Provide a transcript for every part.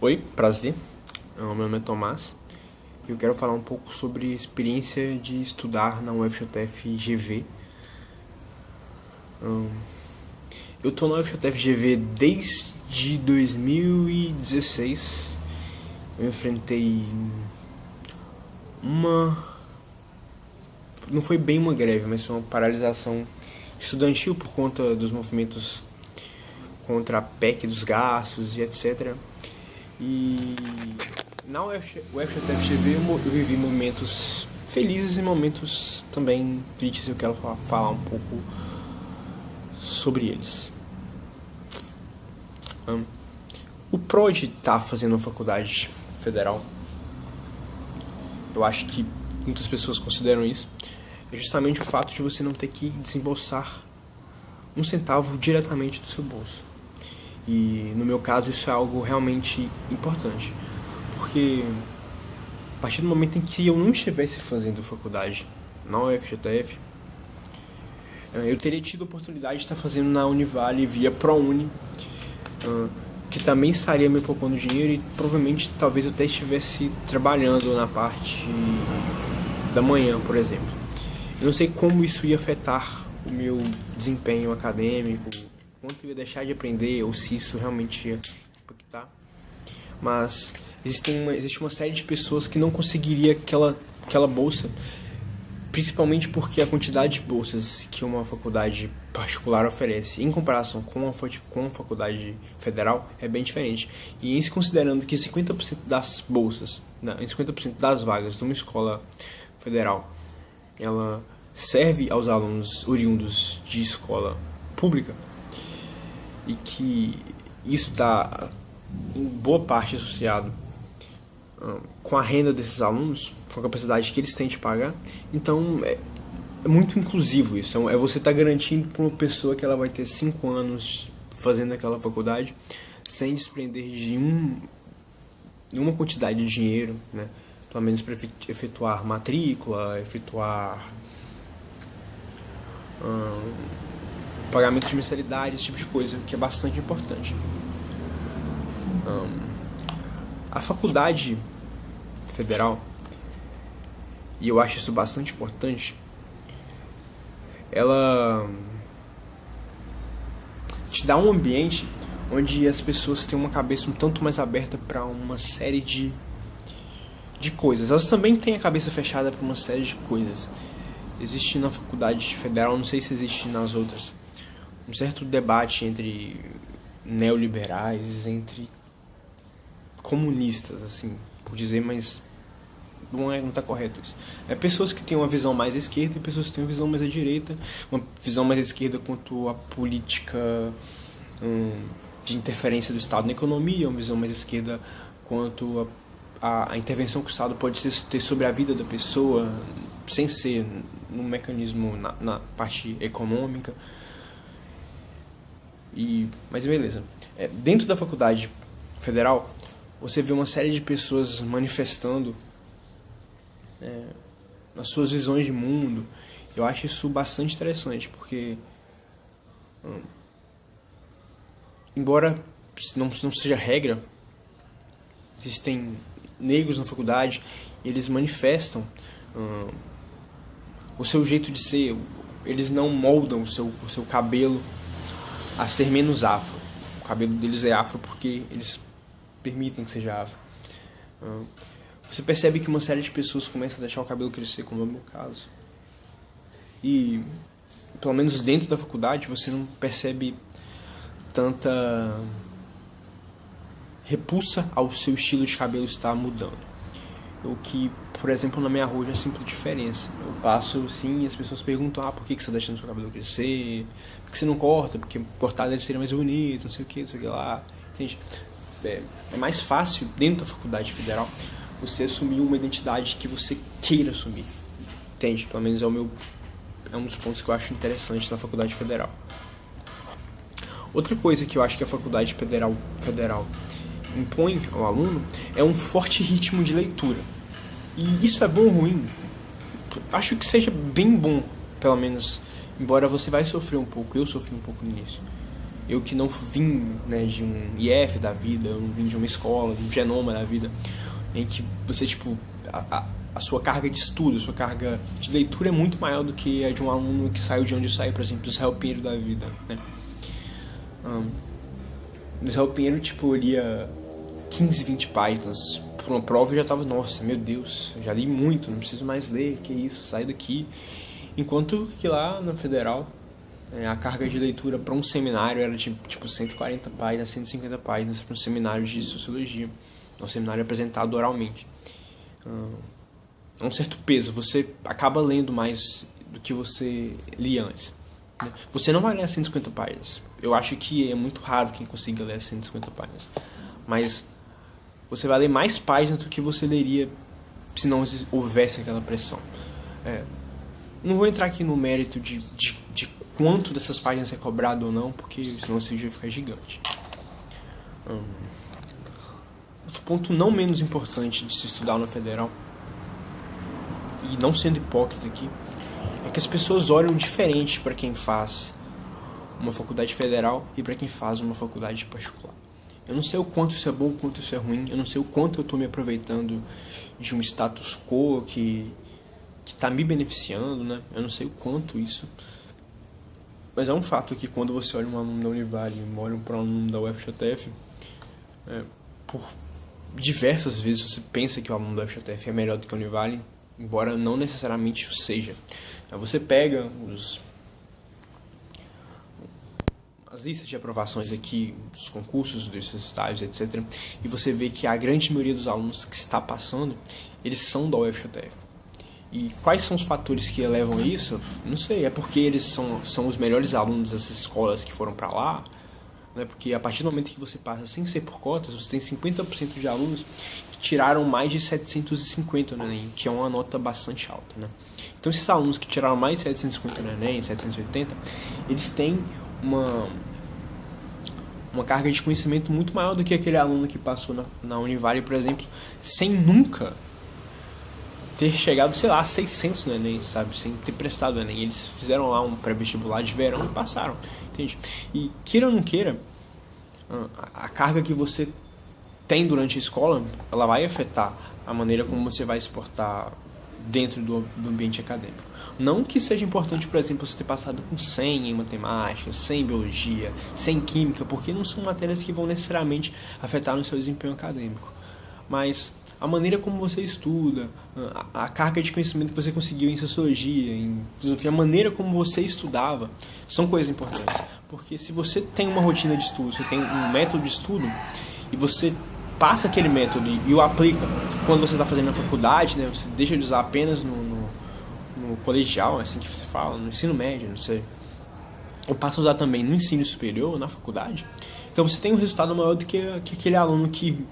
Oi, prazer. Meu nome é Tomás e eu quero falar um pouco sobre a experiência de estudar na UFJF GV. Eu estou na UFJF GV desde 2016. Eu enfrentei não foi bem uma greve, mas foi uma paralisação estudantil por conta dos movimentos contra a PEC dos gastos e etc. E na UFJF-GV eu vivi momentos felizes e momentos também tristes. Eu quero falar um pouco sobre eles. O pró de estar fazendo uma faculdade federal, eu acho que muitas pessoas consideram isso, é justamente o fato de você não ter que desembolsar um centavo diretamente do seu bolso. E no meu caso isso é algo realmente importante, porque a partir do momento em que eu não estivesse fazendo faculdade na UFJF, eu teria tido a oportunidade de estar fazendo na Univale via ProUni, que também estaria me poupando dinheiro, e provavelmente talvez eu até estivesse trabalhando na parte da manhã, por exemplo. Eu não sei como isso ia afetar o meu desempenho acadêmico, quanto eu ia deixar de aprender, ou se isso realmente ia impactar. Mas existe uma série de pessoas que não conseguiria aquela bolsa, principalmente porque a quantidade de bolsas que uma faculdade particular oferece em comparação com uma faculdade federal é bem diferente. E em se considerando que 50% das bolsas, 50% das vagas de uma escola federal, ela serve aos alunos oriundos de escola pública, e que isso está em boa parte associado com a renda desses alunos, com a capacidade que eles têm de pagar. Então é muito inclusivo isso. É você estar garantindo para uma pessoa que ela vai ter 5 anos fazendo aquela faculdade sem desprender de uma quantidade de dinheiro, né? Pelo menos para efetuar matrícula, efetuar pagamento de mensalidade, esse tipo de coisa, que é bastante importante. A faculdade federal, e eu acho isso bastante importante, ela te dá um ambiente onde as pessoas têm uma cabeça um tanto mais aberta para uma série de coisas. Elas também têm a cabeça fechada para uma série de coisas. Existe na faculdade federal, não sei se existe nas outras, um certo debate entre neoliberais, entre comunistas, assim, por dizer, mas não tá correto isso. É pessoas que têm uma visão mais à esquerda e pessoas que têm uma visão mais à direita. Uma visão mais à esquerda quanto à política de interferência do Estado na economia, uma visão mais à esquerda quanto a intervenção que o Estado pode ter sobre a vida da pessoa, sem ser no mecanismo na parte econômica. Mas beleza. Dentro da faculdade federal, você vê uma série de pessoas manifestando as suas visões de mundo. Eu acho isso bastante interessante, porque embora não seja regra, existem negros na faculdade e eles manifestam o seu jeito de ser. Eles não moldam o seu cabelo a ser menos afro. O cabelo deles é afro porque eles permitem que seja afro. Você percebe que uma série de pessoas começa a deixar o cabelo crescer, como é o meu caso. E, pelo menos dentro da faculdade, você não percebe tanta repulsa ao seu estilo de cabelo estar mudando. O que, por exemplo, na minha rua já sinto diferença. Eu passo assim e as pessoas perguntam: por que você está deixando seu cabelo crescer? Por que você não corta? Porque cortado ele seria mais bonito, não sei o que lá. Entende? É mais fácil, dentro da faculdade federal, você assumir uma identidade que você queira assumir. Entende? Pelo menos é um dos pontos que eu acho interessante na faculdade federal. Outra coisa que eu acho que a faculdade federal impõe ao aluno é um forte ritmo de leitura. E isso é bom ou ruim? Acho que seja bem bom, pelo menos, embora você vai sofrer um pouco. Eu sofri um pouco no início. Eu que não vim, né, de um IF da vida, eu não vim de uma escola, de um genoma da vida, em que você, tipo, a sua carga de estudo, a sua carga de leitura é muito maior do que a de um aluno que saiu de onde eu saí, por exemplo, do Israel Pinheiro da vida, né? No Israel Pinheiro, tipo, eu lia 15, 20 páginas por uma prova e já tava, nossa, meu Deus, eu já li muito, não preciso mais ler, que isso, sai daqui. Enquanto que lá na Federal, a carga de leitura para um seminário era de tipo 140 páginas, 150 páginas para um seminário de sociologia, um seminário apresentado oralmente. É um certo peso, você acaba lendo mais do que você lia antes, né? Você não vai ler 150 páginas. Eu acho que é muito raro quem consiga ler 150 páginas. Mas você vai ler mais páginas do que você leria se não houvesse aquela pressão. Não vou entrar aqui no mérito de quanto dessas páginas é cobrado ou não, porque senão esse vídeo vai ficar gigante. Outro ponto não menos importante de se estudar na Federal, e não sendo hipócrita aqui, é que as pessoas olham diferente para quem faz uma faculdade federal e para quem faz uma faculdade particular. Eu não sei o quanto isso é bom, o quanto isso é ruim, eu não sei o quanto eu estou me aproveitando de um status quo que está me beneficiando, né? Eu não sei o quanto isso. Mas é um fato que quando você olha um aluno da Univale e olha para um aluno da UFJF, por diversas vezes você pensa que o aluno da UFJF é melhor do que a Univale, embora não necessariamente o seja. Você pega as listas de aprovações aqui, dos concursos, desses estágios, etc. E você vê que a grande maioria dos alunos que está passando, eles são da UFJF. E quais são os fatores que elevam isso? Não sei, é porque eles são os melhores alunos dessas escolas que foram para lá, né? Porque a partir do momento que você passa sem ser por cotas, você tem 50% de alunos que tiraram mais de 750 no Enem, que é uma nota bastante alta, né? Então esses alunos que tiraram mais de 750 no Enem, 780, eles têm uma carga de conhecimento muito maior do que aquele aluno que passou na Univale, por exemplo, sem nunca ter chegado, sei lá, a 600 no Enem, sabe? Sem ter prestado o Enem. Eles fizeram lá um pré-vestibular de verão e passaram, entende? E queira ou não queira, a carga que você tem durante a escola, ela vai afetar a maneira como você vai se portar dentro do ambiente acadêmico. Não que seja importante, por exemplo, você ter passado com 100 em matemática, 100 em biologia, 100 em química, porque não são matérias que vão necessariamente afetar no seu desempenho acadêmico. Mas a maneira como você estuda, a carga de conhecimento que você conseguiu em sociologia, em filosofia, a maneira como você estudava, são coisas importantes. Porque se você tem uma rotina de estudo, você tem um método de estudo, e você passa aquele método e o aplica quando você está fazendo na faculdade, né? Você deixa de usar apenas no colegial, assim que você fala, no ensino médio, não sei. Ou passa a usar também no ensino superior, na faculdade. Então você tem um resultado maior do que aquele aluno que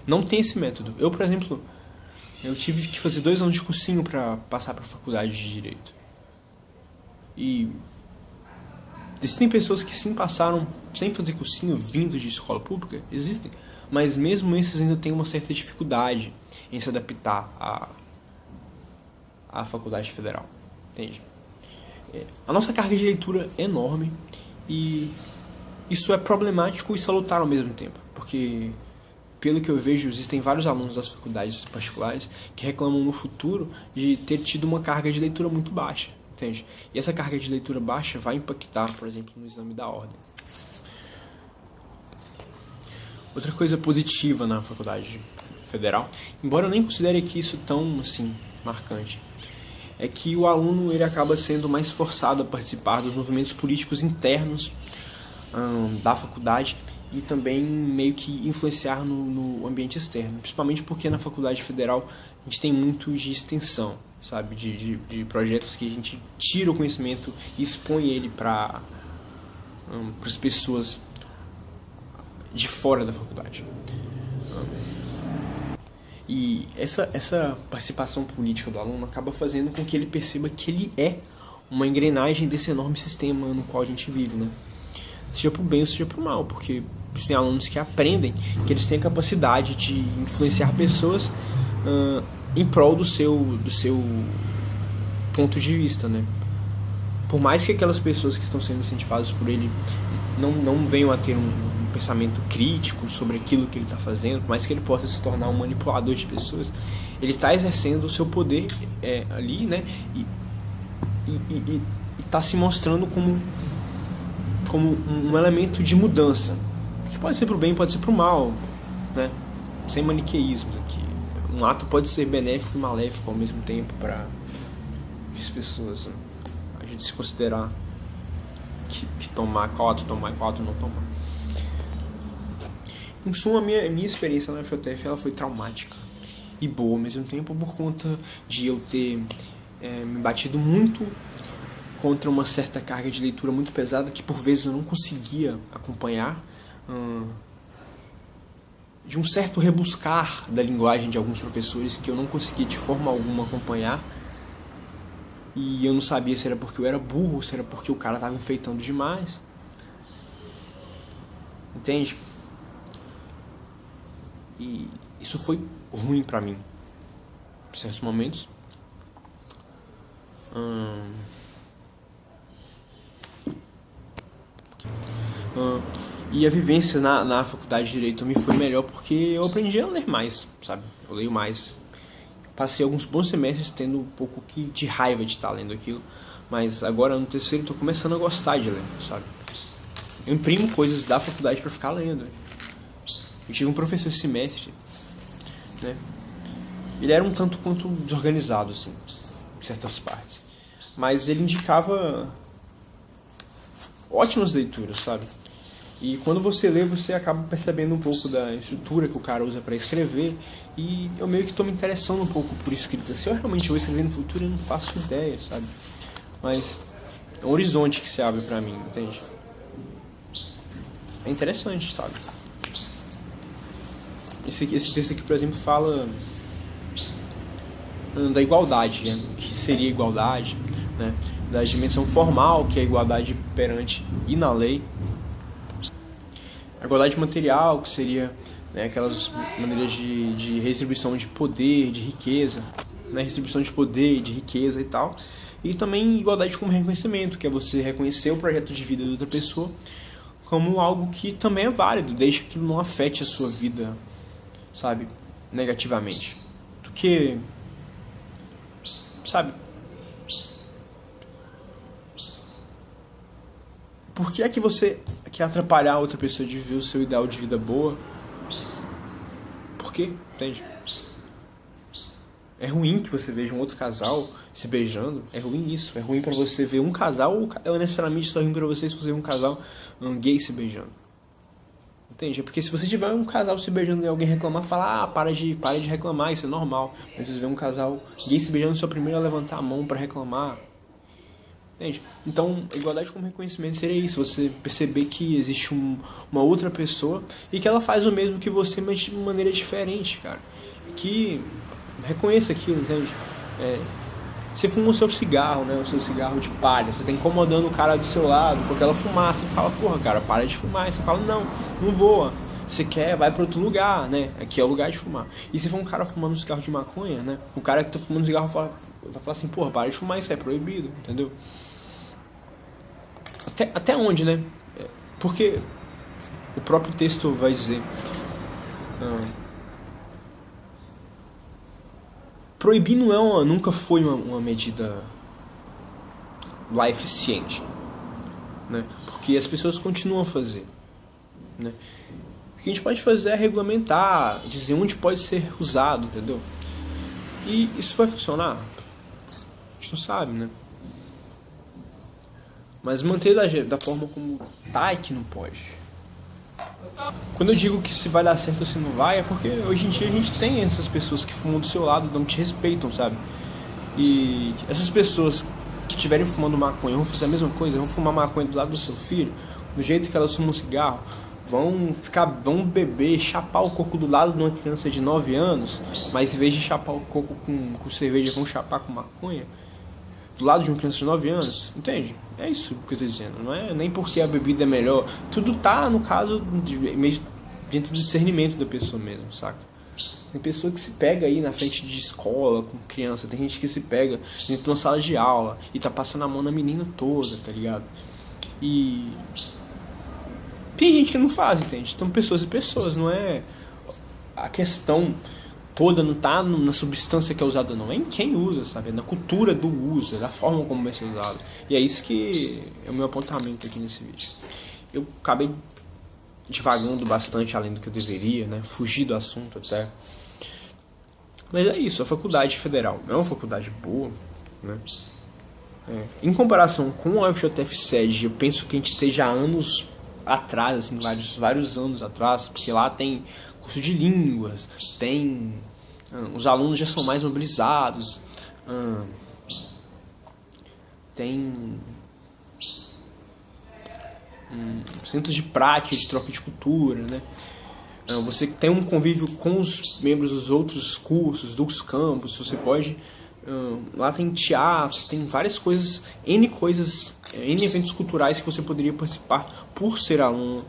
não tem esse método. Eu, por exemplo, eu tive que fazer 2 anos de cursinho para passar para a faculdade de Direito. E existem pessoas que sim passaram sem fazer cursinho, vindo de escola pública, existem. Mas mesmo esses ainda têm uma certa dificuldade em se adaptar à faculdade federal, entende? A nossa carga de leitura é enorme e isso é problemático e salutar ao mesmo tempo, porque pelo que eu vejo, existem vários alunos das faculdades particulares que reclamam no futuro de ter tido uma carga de leitura muito baixa, entende? E essa carga de leitura baixa vai impactar, por exemplo, no exame da ordem. Outra coisa positiva na faculdade federal, embora eu nem considere aqui isso tão assim marcante, é que o aluno ele acaba sendo mais forçado a participar dos movimentos políticos internos da faculdade e também meio que influenciar no ambiente externo, principalmente porque na faculdade federal a gente tem muito de extensão, sabe, de projetos que a gente tira o conhecimento e expõe ele para as pessoas de fora da faculdade. E essa participação política do aluno acaba fazendo com que ele perceba que ele é uma engrenagem desse enorme sistema no qual a gente vive, né? Seja pro bem ou seja pro mal, porque tem alunos que aprendem que eles têm a capacidade de influenciar pessoas em prol do seu ponto de vista, né? Por mais que aquelas pessoas que estão sendo incentivadas por ele não venham a ter um pensamento crítico sobre aquilo que ele está fazendo, por mais que ele possa se tornar um manipulador de pessoas, ele está exercendo o seu poder ali, né? E está se mostrando como um elemento de mudança, que pode ser para o bem, pode ser para o mal, né? Sem maniqueísmos aqui. Um ato pode ser benéfico e maléfico ao mesmo tempo para as pessoas, né? A gente se considerar que tomar, qual ato tomar e qual ato não tomar. Em suma, a minha experiência na FJF ela foi traumática e boa ao mesmo tempo, por conta de eu ter me batido muito contra uma certa carga de leitura muito pesada que por vezes eu não conseguia acompanhar, de um certo rebuscar da linguagem de alguns professores que eu não conseguia de forma alguma acompanhar, e eu não sabia se era porque eu era burro, se era porque o cara estava enfeitando demais, entende? E isso foi ruim pra mim em certos momentos. E a vivência na faculdade de Direito me foi melhor porque eu aprendi a ler mais, sabe? Eu leio mais. Passei alguns bons semestres tendo um pouco de raiva de estar lendo aquilo, mas agora no terceiro eu tô começando a gostar de ler, sabe? Eu imprimo coisas da faculdade pra ficar lendo. Eu tive um professor esse semestre, né? Ele era um tanto quanto desorganizado, assim, em certas partes, mas ele indicava ótimas leituras, sabe? E quando você lê, você acaba percebendo um pouco da estrutura que o cara usa para escrever, e eu meio que estou me interessando um pouco por escrita. Se eu realmente vou escrever no futuro, eu não faço ideia, sabe? Mas é um horizonte que se abre para mim, entende? É interessante, sabe? Esse texto aqui, por exemplo, fala da igualdade, né? O que seria igualdade, né? Da dimensão formal, que é a igualdade perante e na lei. A igualdade material, que seria, né, aquelas maneiras de redistribuição de poder, de riqueza, né, redistribuição de poder, de riqueza e tal. E também igualdade como reconhecimento, que é você reconhecer o projeto de vida de outra pessoa como algo que também é válido, desde que não afete a sua vida, sabe, negativamente. Porque, sabe, por que é que você quer atrapalhar outra pessoa de viver o seu ideal de vida boa? Por quê? Entende? É ruim que você veja um outro casal se beijando. É ruim isso. É ruim pra você ver um casal, ou é necessariamente só ruim pra você se você ver um casal gay se beijando. Entende? É porque se você tiver um casal se beijando e alguém reclamar, fala, para de reclamar, isso é normal. Mas você vê um casal gay se beijando, seu primeiro a levantar a mão pra reclamar. Entende? Então, igualdade como reconhecimento seria isso, você perceber que existe uma outra pessoa e que ela faz o mesmo que você, mas de maneira diferente, cara. Que reconheça aquilo, entende? Você fuma o seu cigarro, né? O seu cigarro de palha, você tá incomodando o cara do seu lado com aquela fumaça, você fala, porra, cara, para de fumar. E você fala, não voa. Você quer, vai pra outro lugar, né? Aqui é o lugar de fumar. E se for um cara fumando um cigarro de maconha, né? O cara que tá fumando cigarro vai falar assim, porra, para de fumar, isso é proibido, entendeu? Até onde, né? Porque o próprio texto vai dizer, proibir nunca foi uma medida lá eficiente, né? Porque as pessoas continuam a fazer, né? O que a gente pode fazer é regulamentar, dizer onde pode ser usado, entendeu? E isso vai funcionar? A gente não sabe, né? Mas manter da forma como tá é que não pode. Quando eu digo que se vai dar certo ou se não vai, é porque hoje em dia a gente tem essas pessoas que fumam do seu lado, não te respeitam, sabe? E essas pessoas que estiverem fumando maconha vão fazer a mesma coisa, vão fumar maconha do lado do seu filho, do jeito que elas fumam cigarro, vão beber, chapar o coco do lado de uma criança de 9 anos, mas em vez de chapar o coco com cerveja, vão chapar com maconha do lado de uma criança de 9 anos, entende? É isso que eu tô dizendo, não é nem porque a bebida é melhor, tudo tá, no caso, meio dentro do discernimento da pessoa mesmo, saca? Tem pessoa que se pega aí na frente de escola, com criança, tem gente que se pega dentro de uma sala de aula e tá passando a mão na menina toda, tá ligado? E Tem gente que não faz, entende? Então pessoas e pessoas, não é... A questão toda não tá na substância que é usada, não. É em quem usa, sabe? É na cultura do uso, é da forma como vai ser usado. E é isso que é o meu apontamento aqui nesse vídeo. Eu acabei divagando bastante além do que eu deveria, né? Fugi do assunto até. Mas é isso, a faculdade federal é uma faculdade boa, né? Em comparação com a UFJF-Sede, eu penso que a gente esteja anos atrás, assim, vários anos atrás, porque lá tem curso de línguas, tem os alunos já são mais mobilizados, tem centros de prática, de troca de cultura, né? Você tem um convívio com os membros dos outros cursos, dos campos, você pode... lá tem teatro, tem várias coisas, N eventos culturais que você poderia participar por ser aluno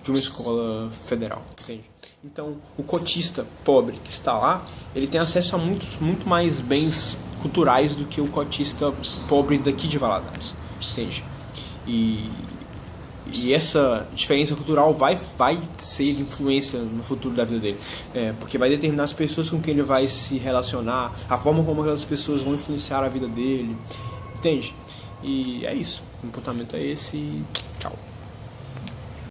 de uma escola federal, entende? Então, o cotista pobre que está lá, ele tem acesso a muito mais bens culturais do que o cotista pobre daqui de Valadares, entende? E essa diferença cultural vai ser influência no futuro da vida dele, porque vai determinar as pessoas com quem ele vai se relacionar, a forma como aquelas pessoas vão influenciar a vida dele, entende? E é isso, o comportamento é esse e tchau.